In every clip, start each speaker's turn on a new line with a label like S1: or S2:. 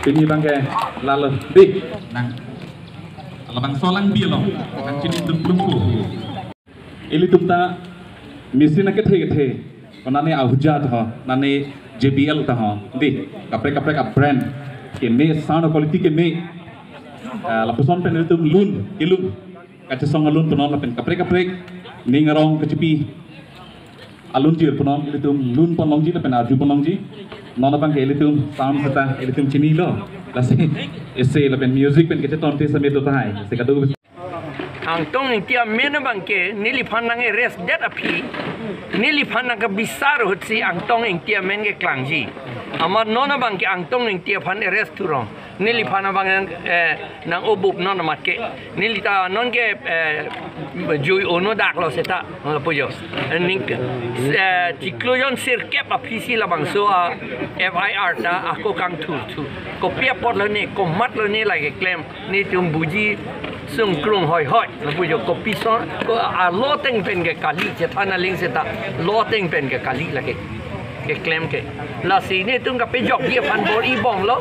S1: Pini bangke lalu di nang labang solang bielo nang cini tumpu ili tumta mesin ke the konane ahuja tho nane JBL tho di kapre brand ke me sound quality ke me la person pen tum lun ilum kace song lun punon la pen kapre ningarong kecipi alun jir punon ili tum lun ponong ji la pen aju ponong ji nona bang ili tum sound seta ili tum chini lo la se ese la pen music pen kace ton te same to thai se kadu
S2: ang tong tia mena bangke nili phanang e res det api nili phanang ka bisar hutsi ang tong tia men ge klangji amar nona bangke ang tong tia phan e res turong nili phana bang nang obup nona matke nili ta non ge jui ono dak lo seta pojo ning tikloyon sir kep api si la bang so FIR ta ako kang tu ko pia pot lo ne ko mat lo ne la ge claim ni tum buji sung krung hoi na pujo kopi son ko a loteng pen ke kali je thana ling se ta loteng pen ke kali lage ke claim ke la sini tung ka pejok dia pan bor I bong lo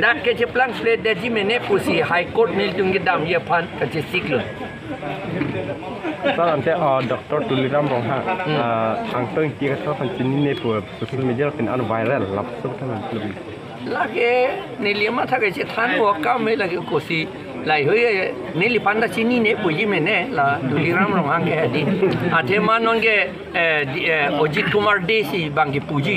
S2: dak ke je plan plate de ji mene pusi high court nil tung ke dam dia pan ke je siklo
S3: Sa ante Dr. Tuliram Rongha ang tong ti ka fan chini ne pu social media pen an viral lap sab than lebih
S2: lage nilima tha ke je than wo ka me lage kosi lai hoi nili panda chini ne puji mene la Tuliram Rongha ke di athe manon ke Ojit Kumar Desi bangki puji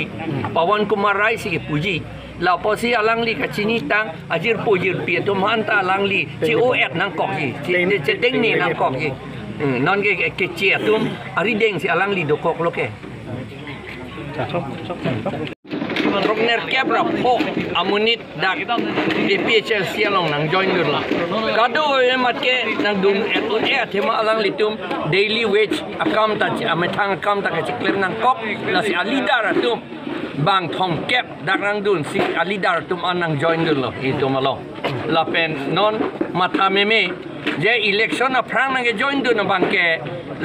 S2: Pawan Kumar Rai si puji la posi alangli ka chini tang ajir pujir pie to manta alangli chi o et nang kok ji che deng ni nang kok ji non ke chia tum ari deng si alangli do kok lo ke man rokner kebra po amunit dak DPHL sialong nang join dur la kado e matke nang dun e thema alang litum daily wage account ta ametang account ta ke claim nang kok la si alidar tum bang thong kep dak nang dun si alidar tum anang join dur lo itu malo la pen non mata meme je election a prang nang join dur na bangke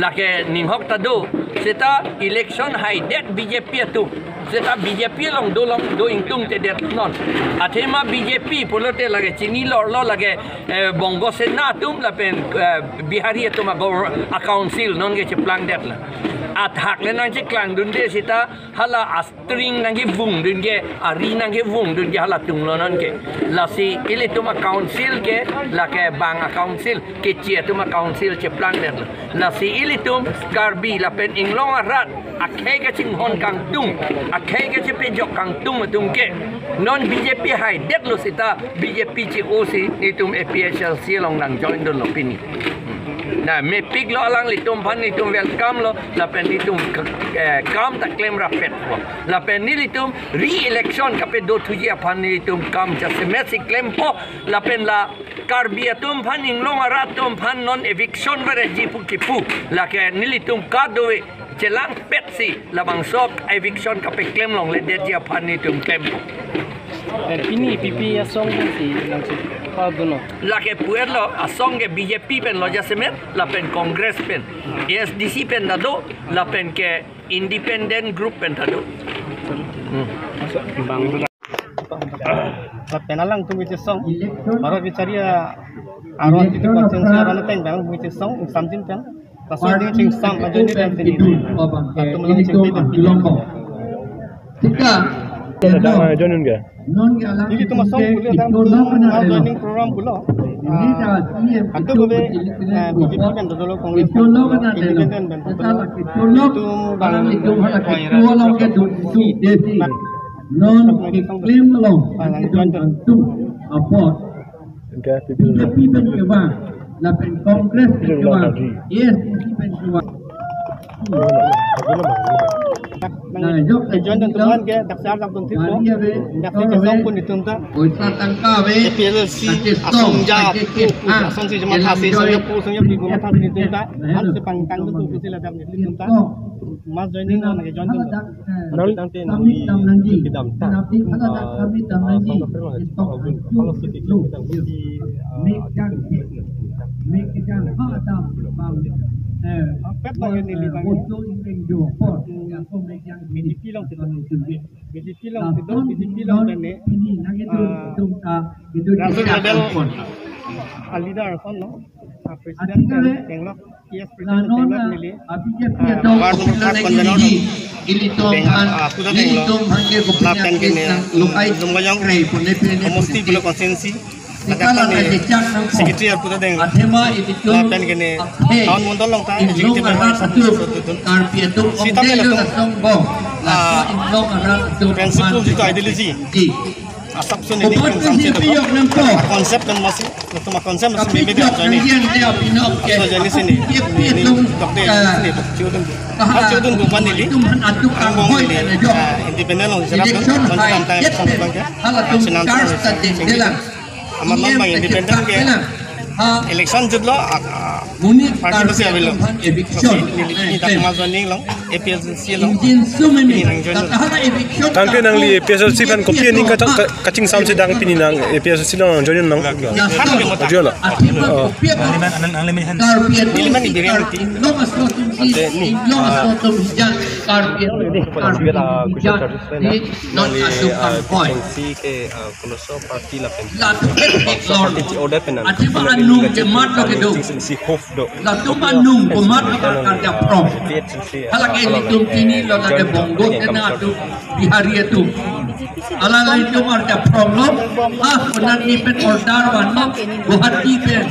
S2: la ke ning hok ta do seta election hai det BJP tu seta BJP long do ingtung te det non athema BJP polote lage chini lo lage bongo senatum la pen bihari to ma council non ge plang det la athak le nang che klang dun de sita hala astring nang ge vung dun ge ari nang ge vung dun ge hala tung lo non ke la si ile to ma council ke la ke bang council ke chia to ma council che plang det la si ile tum karbi la pen inglong arat akhe ke ching hon kang tung akhe ke che pejok kang tung ke non BJP hai det lo sita BJP che OC itum APHL sialong nang join do lo pini na me pig lo alang litum pan litum welcome lo la pen litum kam ta claim rapet ko la pen litum re-election kape do thuji pan litum kam just message claim po la pen la karbiatum pan inglong aratum pan non eviction vere jipu kipu la ke nilitum kadoe jelang petsi labang sok eviction kape claim long le dia pan litum claim
S4: ini PP asong si nang si paduno
S2: la ke puerlo asong ke BJP pen lo jasemet la pen congress pen SDC pen dado la pen ke independent group pen dado
S4: bang sa penalang tu bice song baru bicaria aron itu konsensi aron teng bang bice song samjin pen pasal dia cing sam aja ni dan tadi atau melalui cing itu
S5: Tika
S3: sedang join ke
S4: ini tu masuk boleh dalam joining program pula. Atau boleh BJP kan dulu Kongres independen dan itu barang itu
S5: long ke du non klaim long tu apa BJP pen ke ba la pen Kongres ke ba yes pen ke ba
S4: nah jok tujuan dan tujuan ke daksar dalam tentu ko daksar kesong pun ditunta
S5: oisa tangka we
S4: PLC asong ja asong si jemaat hasil sonya pu sonya di rumah hasil ditunta harus dipangkang tu sila dalam ditunta mas joining on ke join tu nanti nanti kita
S5: tapi kami tam nanti kalau sedikit kita make jang ha tam bang
S4: pet bang ini bang.
S5: Untuk ingin jopot yang yang
S4: BGP long tidur, BGP long tidur, BGP long dan ni.
S5: ini nanti itu itu
S4: Rasul model alida arfan no. Presiden Tenglok, yes Presiden Tenglok milih. Mesti belum konsensi. Sekretari Putra Tenglok. Lapan kene tahun mundur long tahun executive memang satu. Kita melakukan prinsip itu ideologi. Assumption ini konsep dan masih konsep masih berbeda ini. Asal jenis ini dokter ini ciudun bukan ini ambong ini independen loh serapkan menentukan tangan sampai senang amat lama independen ke election judlo parti masih belum ini tak masuk ni long APLC long ini nang join
S6: Tangke nang li PSLC kan kopi ni kacing sam sedang pini nang PSLC nang join nang. Join lah.
S2: Iliman di reality.
S5: Di hari itu, ala itu ada problem. Benar ni pen order warna, buat ni pen.